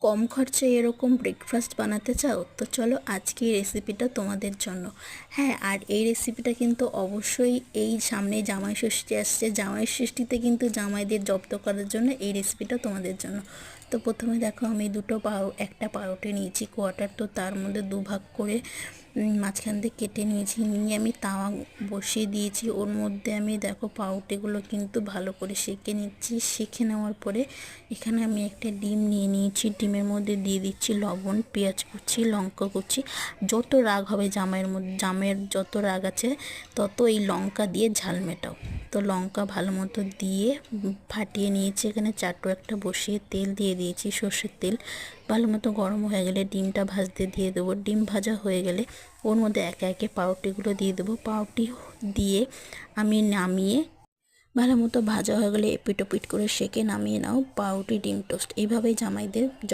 কম খরচে এরকম ব্রেকফাস্ট বানাতে চাও তো চলো আজকে এই রেসিপিটা তোমাদের জন্য। হ্যাঁ, আর এই রেসিপিটা কিন্তু অবশ্যই এই সামনে জামাই ষষ্ঠী আসছে, জামাই ষষ্ঠীতে কিন্তু জামাইদের জব্দ করার জন্য এই রেসিপিটা তোমাদের জন্য। তো প্রথমে দেখো আমি একটা পাউরুটি নিয়েছি কোয়াটার, তো তার মধ্যে দুভাগ করে মাঝখান দিয়ে কেটে নিয়েছি। নিয়ে আমি তাওয়া বসিয়ে দিয়েছি, ওর মধ্যে আমি দেখো পাউরুটিগুলো কিন্তু ভালো করে সেঁকে নিচ্ছি। সেঁকে নেওয়ার পরে এখানে আমি একটা ডিম নিয়ে নিয়েছি, ডিমের মধ্যে দিয়ে দিচ্ছি লবণ, পেঁয়াজ কুচি, লঙ্কা কুচি। যত রাগ হবে জামের যত রাগ আছে তত এই লঙ্কা দিয়ে ঝাল মেটাও। তো লঙ্কা ভালো মতো দিয়ে ফাটিয়ে নিয়েছি। এখানে চাটু একটা বসিয়ে তেল দিয়ে দিয়েছি, সর্ষের তেল। ভালো মতো গরম হয়ে গেলে ডিমটা ভাজতে দিয়ে দেবো। ডিম ভাজা হয়ে গেলে ওর মধ্যে একে একে পাউরুটিগুলো দিয়ে দেবো। পাউরুটি দিয়ে আমি নামিয়ে ভালো মতো ভাজা হয়ে গেলে এপিট ওপিট করে সেঁকে নামিয়ে নাও। পাউরুটি ডিম টোস্ট এইভাবেই জামাইদের